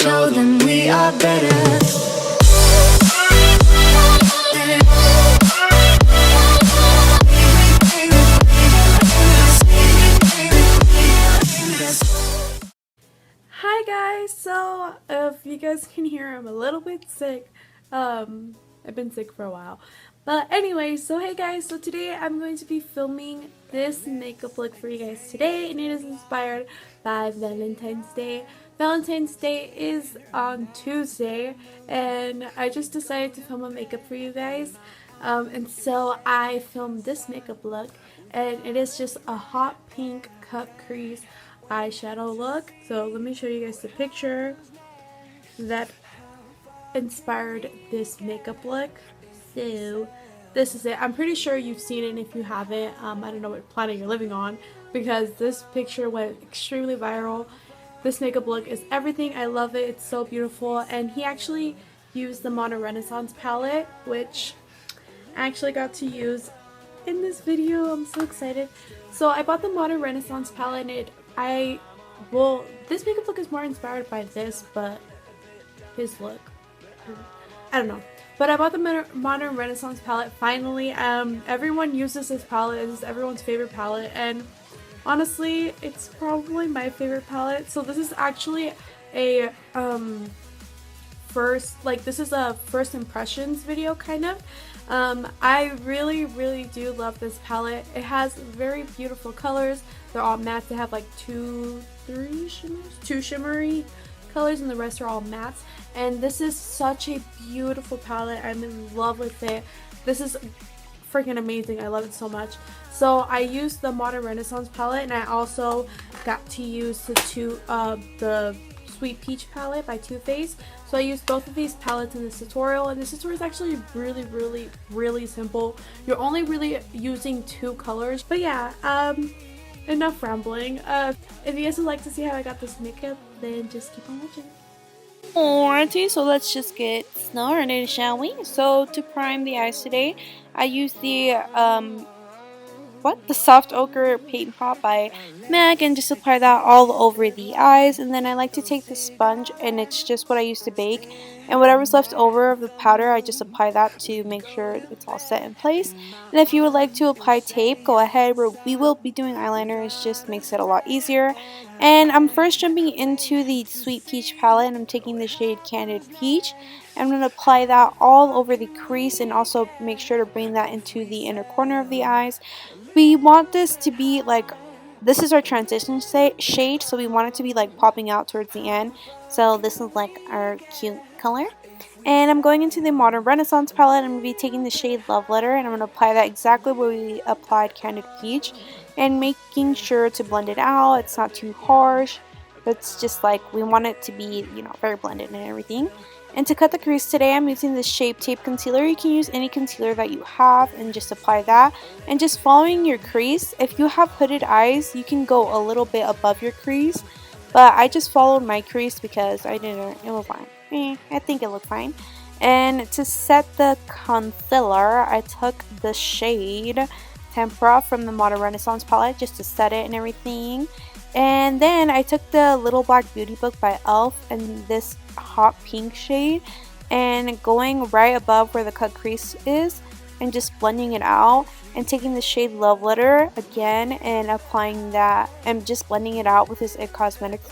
show them we are better. Hi guys, so if you guys can hear, I'm a little bit sick. I've been sick for a while. But anyway, so hey guys, so today I'm going to be filming this makeup look for you guys today, and it is inspired by Valentine's Day. Valentine's Day is on Tuesday, and I just decided to film a makeup for you guys. And so I filmed this makeup look, and it is just a hot pink cut crease eyeshadow look. So let me show you guys the picture that inspired this makeup look. So this is it. I'm pretty sure you've seen it, and if you haven't, I don't know what planet you're living on, because this picture went extremely viral. This makeup look is everything. I love it. It's so beautiful. And he actually used the Modern Renaissance palette, which I actually got to use in this video. I'm so excited. So I bought the Modern Renaissance palette, and this makeup look is more inspired by this, but his look, I don't know. But I bought the Modern Renaissance palette finally. Everyone uses this palette. This is everyone's favorite palette, and honestly, it's probably my favorite palette. So this is actually a this is a first impressions video, kind of. I really do love this palette. It has very beautiful colors. They're all matte. They have like two shimmery colors, and the rest are all mattes. And this is such a beautiful palette. I'm in love with it. This is freaking amazing. I love it so much. So I used the Modern Renaissance palette, and I also got to use the Sweet Peach palette by Too Faced. So I used both of these palettes in this tutorial, and this tutorial is actually really simple. You're only really using two colors. But yeah, enough rambling. If you guys would like to see how I got this makeup, then just keep on watching. Alrighty, so let's just get started, shall we? So to prime the eyes today, I used the Soft Ochre Paint Pot by MAC, and just apply that all over the eyes. And then I like to take the sponge, and it's just what I used to bake, and whatever's left over of the powder, I just apply that to make sure it's all set in place. And if you would like to apply tape, go ahead. We will be doing eyeliner. It just makes it a lot easier. And I'm first jumping into the Sweet Peach palette, and I'm taking the shade Candid Peach. I'm going to apply that all over the crease, and also make sure to bring that into the inner corner of the eyes. We want this to be like, this is our transition shade, so we want it to be like popping out towards the end. So this is like our cute color. And I'm going into the Modern Renaissance palette. I'm going to be taking the shade Love Letter, and I'm going to apply that exactly where we applied Candid Peach, and making sure to blend it out. It's not too harsh. It's just like, we want it to be, you know, very blended and everything. And to cut the crease today, I'm using this Shape Tape concealer. You can use any concealer that you have and just apply that. And just following your crease, if you have hooded eyes, you can go a little bit above your crease. But I just followed my crease because I didn't, it was fine. I think it looked fine. And to set the concealer, I took the shade Tempera from the Modern Renaissance palette just to set it and everything. And then I took the Little Black Beauty Book by e.l.f. and this hot pink shade, and going right above where the cut crease is, and just blending it out, and taking the shade Love Letter again and applying that, and just blending it out with this IT Cosmetics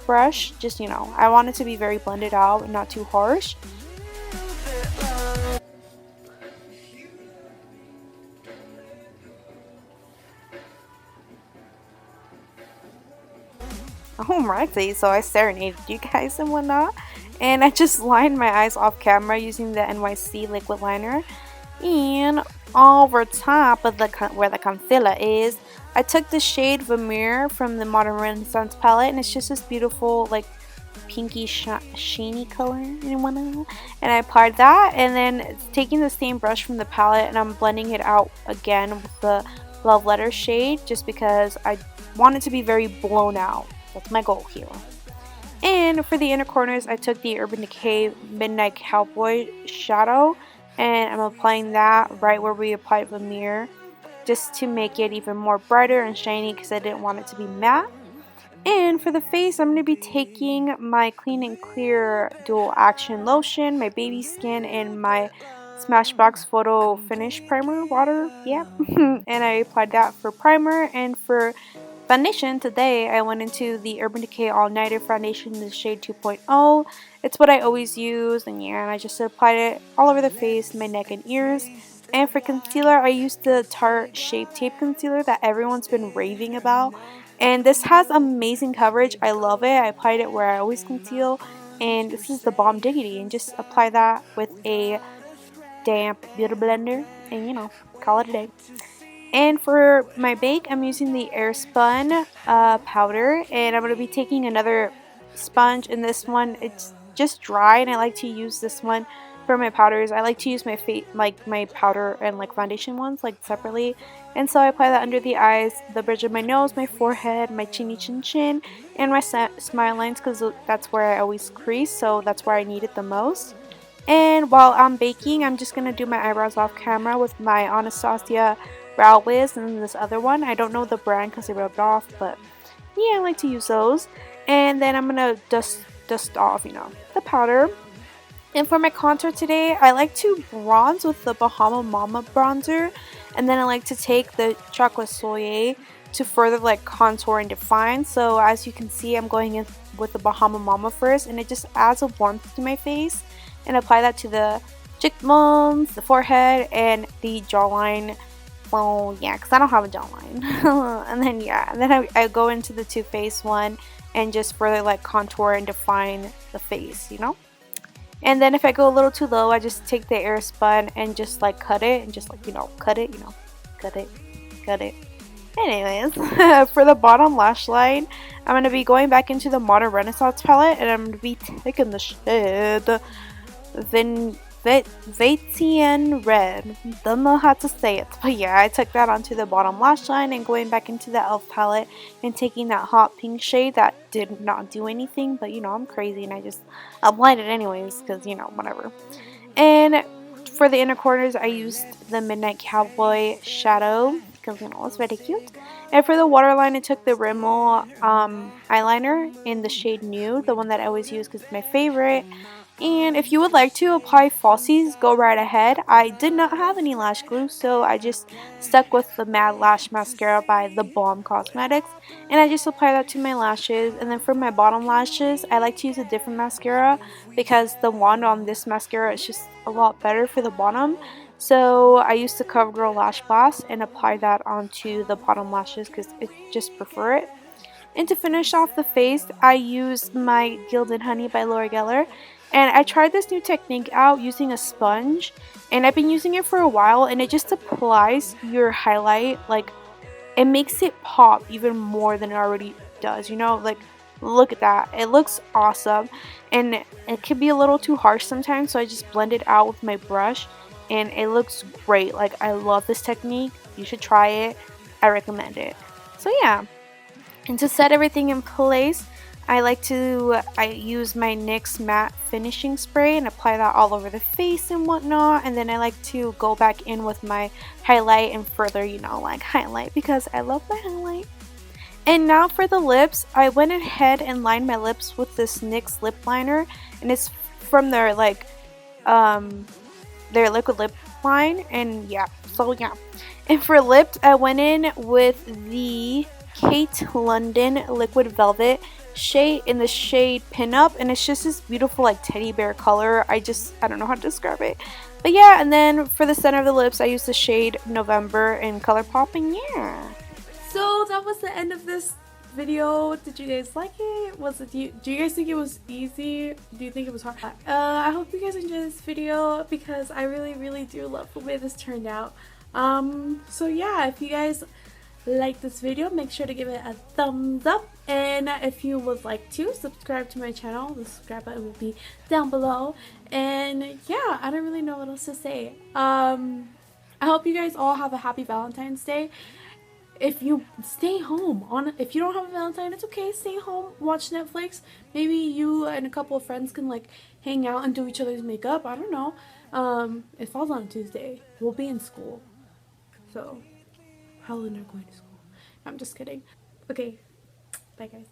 brush. Just, you know, I want it to be very blended out and not too harsh. Alrighty, so I serenaded you guys and whatnot, and I just lined my eyes off camera using the NYC liquid liner. And over top of where the concealer is, I took the shade Vermeer from the Modern Renaissance palette, and it's just this beautiful like pinky shiny color and whatnot. And I applied that, and then taking the same brush from the palette, and I'm blending it out again with the Love Letter shade, just because I want it to be very blown out. That's my goal here. And for the inner corners, I took the Urban Decay Midnight Cowboy shadow, and I'm applying that right where we applied Vermeer, just to make it even more brighter and shiny, because I didn't want it to be matte. And for the face, I'm going to be taking my Clean and Clear Dual Action Lotion, my Baby Skin, and my Smashbox Photo Finish Primer Water. Yeah. And I applied that for primer. And for foundation today, I went into the Urban Decay All Nighter Foundation in the shade 2.0. It's what I always use. And yeah, and I just applied it all over the face, my neck, and ears. And for concealer, I used the Tarte Shape Tape Concealer that everyone's been raving about. And this has amazing coverage. I love it. I applied it where I always conceal. And this is the Bomb Diggity. And just apply that with a damp beauty blender. And, you know, call it a day. And for my bake, I'm using the Airspun powder. And I'm going to be taking another sponge. And this one, it's just dry. And I like to use this one for my powders. I like to use my my powder and like foundation ones like separately. And so I apply that under the eyes, the bridge of my nose, my forehead, my chinny chin chin, and my smile lines because that's where I always crease. So that's where I need it the most. And while I'm baking, I'm just going to do my eyebrows off camera with my Anastasia Brow Wiz and this other one. I don't know the brand because they rubbed off, but yeah, I like to use those. And then I'm going to dust off, you know, the powder. And for my contour today, I like to bronze with the Bahama Mama bronzer. And then I like to take the Chocolate Soleil to further like contour and define. So as you can see, I'm going in with the Bahama Mama first. And it just adds a warmth to my face. And apply that to the cheekbones, the forehead, and the jawline. Well, yeah, because I don't have a jawline. And then, yeah, and then I go into the Too Faced one and just further like contour and define the face, you know? And then if I go a little too low, I just take the Airspun and just like cut it and just like, you know, cut it, cut it. Anyways, for the bottom lash line, I'm going to be going back into the Modern Renaissance palette and I'm going to be taking the shade Vatian Red. Don't know how to say it, but yeah, I took that onto the bottom lash line and going back into the e.l.f. palette and taking that hot pink shade that did not do anything, but you know, I'm crazy and I just applied it anyways because, you know, whatever. And for the inner corners, I used the Midnight Cowboy shadow because, you know, it's very cute. And for the waterline, I took the Rimmel eyeliner in the shade Nude, the one that I always use because it's my favorite. And if you would like to apply falsies, go right ahead. I did not have any lash glue, so I just stuck with the Matte Lash Mascara by The Balm Cosmetics. And I just apply that to my lashes. And then for my bottom lashes, I like to use a different mascara because the wand on this mascara is just a lot better for the bottom. So I used the CoverGirl Lash Blast and apply that onto the bottom lashes because I just prefer it. And to finish off the face, I used my Gilded Honey by Laura Geller. And I tried this new technique out using a sponge. And I've been using it for a while. And it just applies your highlight. Like, it makes it pop even more than it already does. You know, like, look at that. It looks awesome. And it can be a little too harsh sometimes. So I just blend it out with my brush. And it looks great. Like, I love this technique. You should try it. I recommend it. So, yeah. And to set everything in place, I use my NYX matte finishing spray and apply that all over the face and whatnot. And then I like to go back in with my highlight and further, you know, like highlight because I love my highlight. And now for the lips, I went ahead and lined my lips with this NYX lip liner, and it's from their their liquid lip line. And yeah, so yeah. And for lips, I went in with the Kate London Liquid Velvet shade in the shade Pinup, and it's just this beautiful like teddy bear color. I don't know how to describe it, but yeah. And then for the center of the lips, I used the shade November in ColourPop, and yeah. So that was the end of this video. Did you guys like it? Do you guys think it was easy? Do you think it was hard? I hope you guys enjoyed this video because I really do love the way this turned out. So yeah, if you guys like this video, make sure to give it a thumbs up, and if you would like to subscribe to my channel, the subscribe button will be down below. And yeah, I don't really know what else to say. I hope you guys all have a happy Valentine's Day. If you stay home, if you don't have a Valentine, it's okay, stay home, watch Netflix. Maybe you and a couple of friends can like hang out and do each other's makeup. I don't know. It falls on a Tuesday. We'll be in school, so Helen are going to school. I'm just kidding. Okay, bye guys.